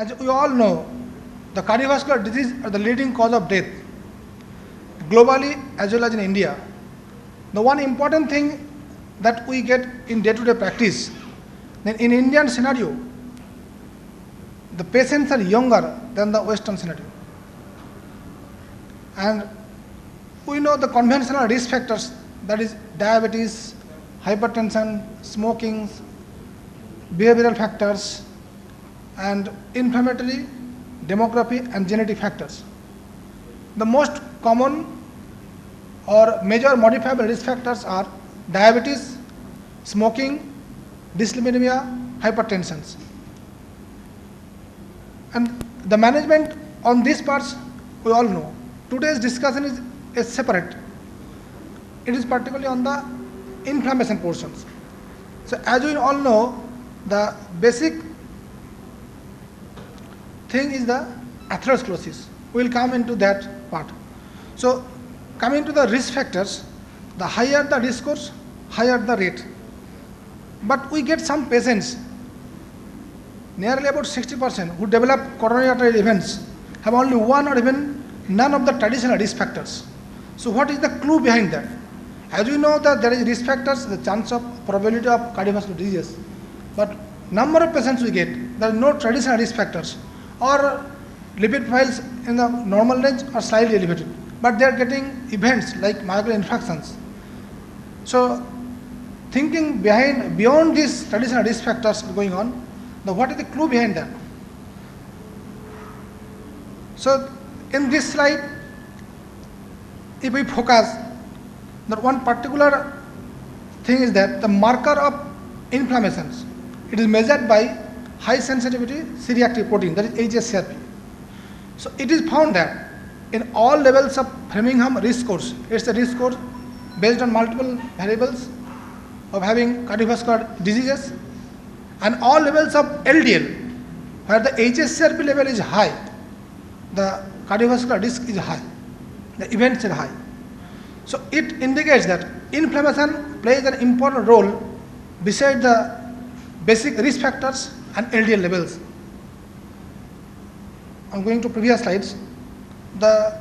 As we all know, the cardiovascular disease are the leading cause of death globally as well as in India. The one important thing that we get in day-to-day practice, then in Indian scenario, the patients are younger than the Western scenario. And we know the conventional risk factors, that is diabetes, hypertension, smoking, behavioral factors, and inflammatory, demography, and genetic factors. The most common or major modifiable risk factors are diabetes, smoking, dyslipidemia, hypertension. And the management on these parts, we all know. Today's discussion is separate. It is particularly on the inflammation portions. So as we all know, the basic thing is the atherosclerosis. We will come into that part. So coming to the risk factors, the higher the risk scores, higher the rate. But we get some patients, nearly about 60%, who develop coronary artery events, have only one or even none of the traditional risk factors. So what is the clue behind that? As we know that there is risk factors, the chance of probability of cardiovascular disease, but number of patients we get, there are no traditional risk factors, or lipid profiles in the normal range are slightly elevated, but they are getting events like myocardial infarctions. So thinking beyond these traditional risk factors going on, what is the clue behind that? So in this slide, if we focus, that one particular thing is that the marker of inflammations, it is measured by high sensitivity C-reactive protein, that is hsCRP. So it is found that in all levels of Framingham risk scores, it's a risk score based on multiple variables of having cardiovascular diseases, and all levels of LDL, where the hsCRP level is high, the cardiovascular risk is high, the events are high. So it indicates that inflammation plays an important role beside the basic risk factors and LDL levels. I'm going to previous slides. The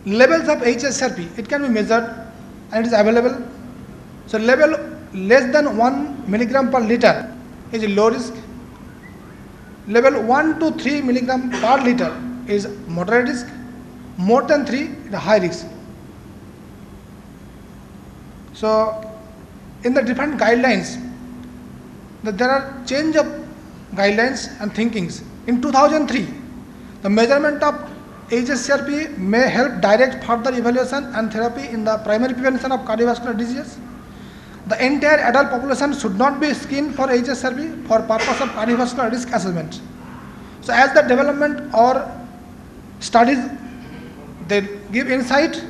levels of hsCRP, it can be measured and it is available. So level less than 1 milligram per liter is low risk. Level 1 to 3 milligram per liter is moderate risk. More than 3 is high risk. So in the different guidelines, there are change of guidelines and thinkings. In 2003, the measurement of hsCRP may help direct further evaluation and therapy in the primary prevention of cardiovascular diseases. The entire adult population should not be screened for hsCRP for purpose of cardiovascular risk assessment. So as the development or studies, they give insight,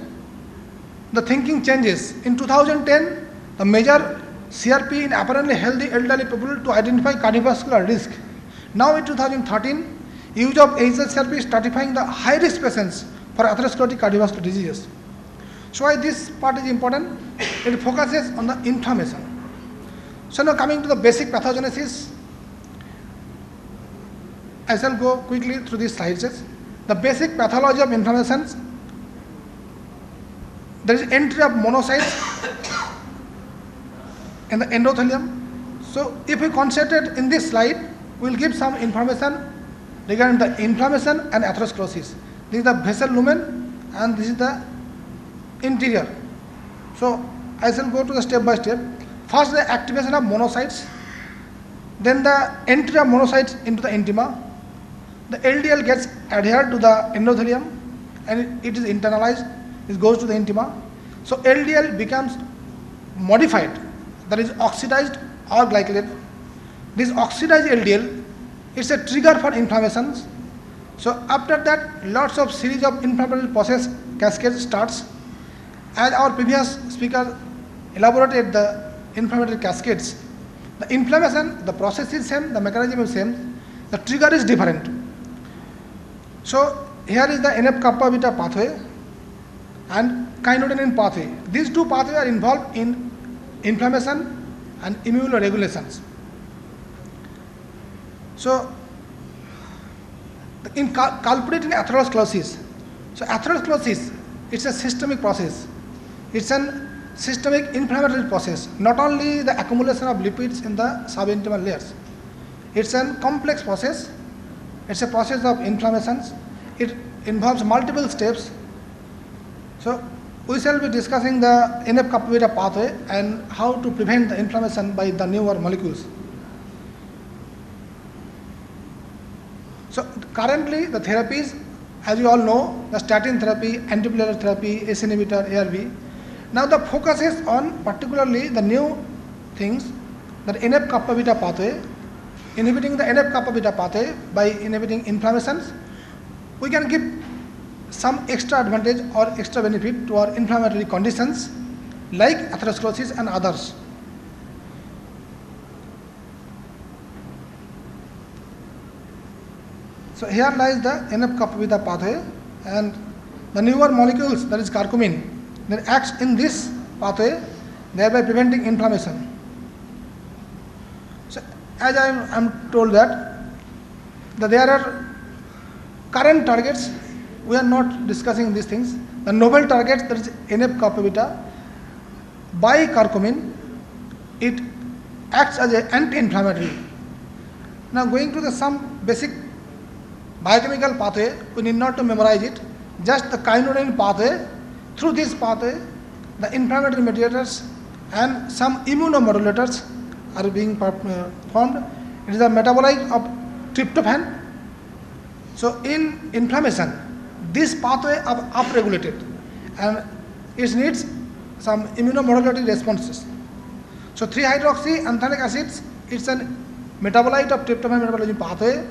the thinking changes. In 2010, the measure CRP in apparently healthy elderly people to identify cardiovascular risk. Now in 2013, use of hsCRP is stratifying the high risk patients for atherosclerotic cardiovascular diseases. So why this part is important? It focuses on the inflammation. So now coming to the basic pathogenesis, I shall go quickly through these slides. The basic pathology of inflammations, there is entry of monocytes in the endothelium. So if we concentrate in this slide, we will give some information regarding the inflammation and atherosclerosis. This is the vessel lumen and this is the interior. So I shall go to the step by step. First, the activation of monocytes, then the entry of monocytes into the intima. The LDL gets adhered to the endothelium and it is internalized, it goes to the intima. So LDL becomes modified, that is oxidized or glycosylated. This oxidized LDL, it's a trigger for inflammations. So after that, lots of series of inflammatory process cascade starts. As our previous speaker elaborated the inflammatory cascades, the inflammation, the process is same, the mechanism is same, the trigger is different. So here is the NF-kappa beta pathway and Kynurenine pathway. These two pathways are involved in inflammation and immunoregulations. So In culprit in atherosclerosis. So atherosclerosis, it's a systemic process. It's a systemic inflammatory process. Not only the accumulation of lipids in the subintimal layers. It's a complex process. It's a process of inflammations. It involves multiple steps. So we shall be discussing the NF-kappa beta pathway and how to prevent the inflammation by the newer molecules. So currently the therapies, as you all know, the statin therapy, antiplatelet therapy, ACE inhibitor, ARB. Now the focus is on particularly the new things, that NF-kappa beta pathway. Inhibiting the NF-kappa beta pathway by inhibiting inflammations, we can give some extra advantage or extra benefit to our inflammatory conditions like atherosclerosis and others. So here lies the NF-kappa beta pathway, and the newer molecules, that is curcumin, that acts in this pathway, thereby preventing inflammation. So as I am told that there are current targets, we are not discussing these things. The novel targets, that is NF-kappa beta, by curcumin, it acts as an anti-inflammatory. Now going to the some basic biochemical pathway, we need not to memorize it, just the kynurenine pathway. Through this pathway, the inflammatory mediators and some immunomodulators are being formed. It is a metabolite of tryptophan. So in inflammation, this pathway is upregulated and it needs some immunomodulatory responses. So 3-hydroxyanthanic acids, it's a metabolite of tryptophan metabolism pathway.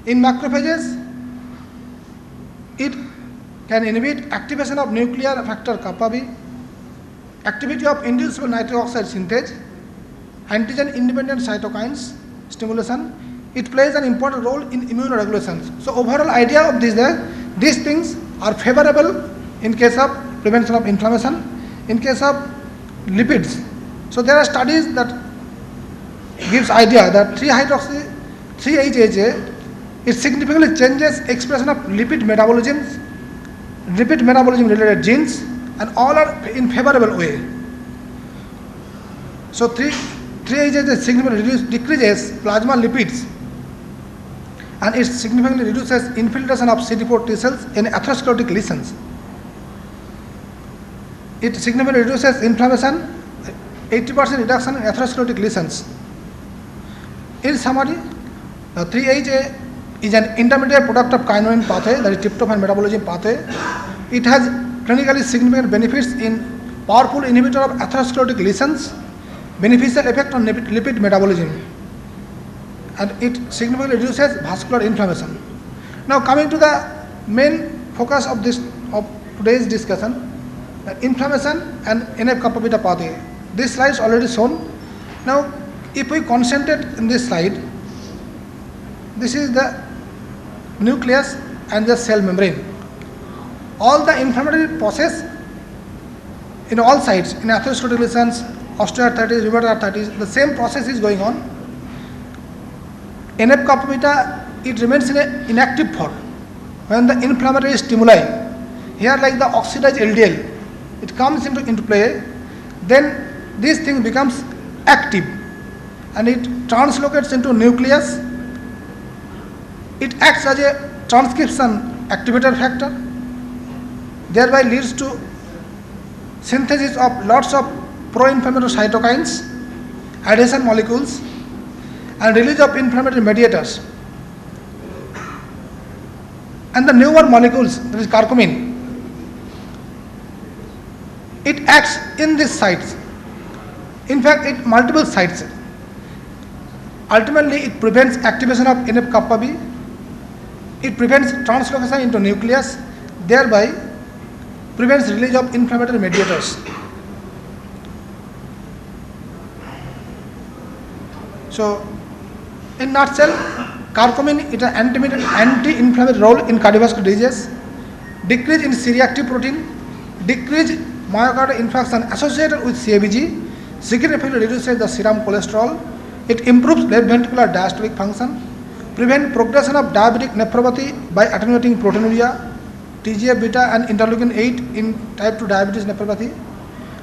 In macrophages, it can inhibit activation of nuclear factor kappa B, activity of inducible nitric oxide synthase, antigen independent cytokines stimulation. It plays an important role in immunoregulation. So overall idea of this, these things are favorable in case of prevention of inflammation, in case of lipids. So there are studies that gives idea that 3-hydroxy 3-HAA, it significantly changes expression of lipid metabolism related genes, and all are in favorable way. So 3-HAA significantly decreases plasma lipids, and it significantly reduces infiltration of CD4 T cells in atherosclerotic lesions. It significantly reduces inflammation, 80% reduction in atherosclerotic lesions. In summary, the 3-HAA is an intermediate product of kynurenine pathway, that is tryptophan metabolism pathway. It has clinically significant benefits in powerful inhibitor of atherosclerotic lesions, beneficial effect on lipid metabolism, and it significantly reduces vascular inflammation. Now coming to the main focus of today's discussion, inflammation and NF-kappa beta pathway. This slide is already shown. Now if we concentrate in this slide, this is the nucleus and the cell membrane. All the inflammatory process in all sides, in atherosclerotic lesions, osteoarthritis, rheumatoid arthritis, the same process is going on. NF-kappa beta, it remains in an inactive form when the inflammatory stimuli, here like the oxidized LDL, it comes into play, then this thing becomes active and it translocates into nucleus. It acts as a transcription activator factor, thereby leads to synthesis of lots of pro-inflammatory cytokines, adhesion molecules, and release of inflammatory mediators. And the newer molecules, that is curcumin, it acts in these sites. In fact, it multiple sites. Ultimately, it prevents activation of NF-kappa B. It prevents translocation into nucleus, thereby prevents release of inflammatory mediators. So, in nutshell, curcumin is an anti-inflammatory role in cardiovascular disease, decrease in C-reactive protein, decrease myocardial infarction associated with CABG, significantly reduces the serum cholesterol. It improves left ventricular diastolic function, prevent progression of diabetic nephropathy by attenuating proteinuria, TGF-beta and interleukin-8 in type 2 diabetes nephropathy,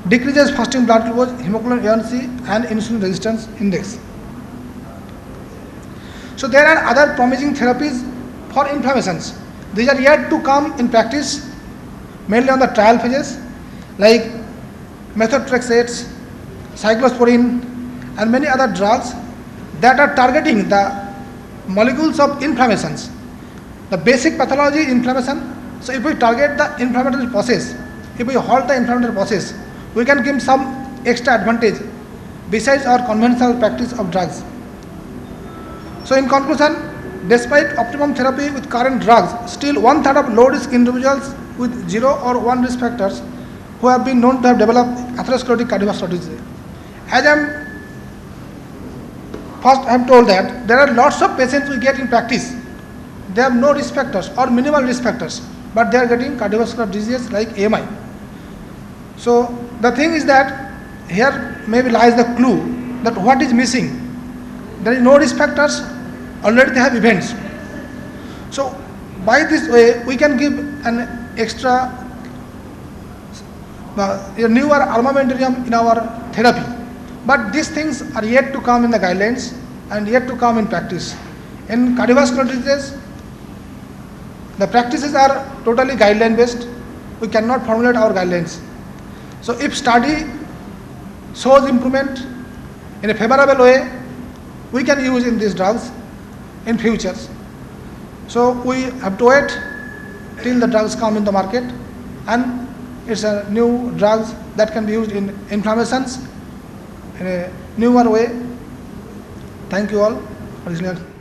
decreases fasting blood glucose, hemoglobin A1C and insulin resistance index. So there are other promising therapies for inflammations. These are yet to come in practice, mainly on the trial phases, like methotrexate, cyclosporine and many other drugs that are targeting the molecules of inflammations. The basic pathology is inflammation. So if we target the inflammatory process, if we halt the inflammatory process, we can give some extra advantage besides our conventional practice of drugs. So in conclusion, despite optimum therapy with current drugs, still 1/3 of low-risk individuals with 0 or 1 risk factors who have been known to have developed atherosclerotic cardiovascular disease. As I am told that there are lots of patients we get in practice. They have no risk factors or minimal risk factors, but they are getting cardiovascular disease like AMI. So the thing is that here maybe lies the clue that what is missing. There is no risk factors, already they have events. So by this way we can give an extra a newer armamentarium in our therapy. But these things are yet to come in the guidelines and yet to come in practice. In cardiovascular diseases, the practices are totally guideline based. We cannot formulate our guidelines. So if study shows improvement in a favorable way, we can use in these drugs in futures. So we have to wait till the drugs come in the market, and it's a new drugs that can be used in inflammations in a newer way. Thank you all for listening.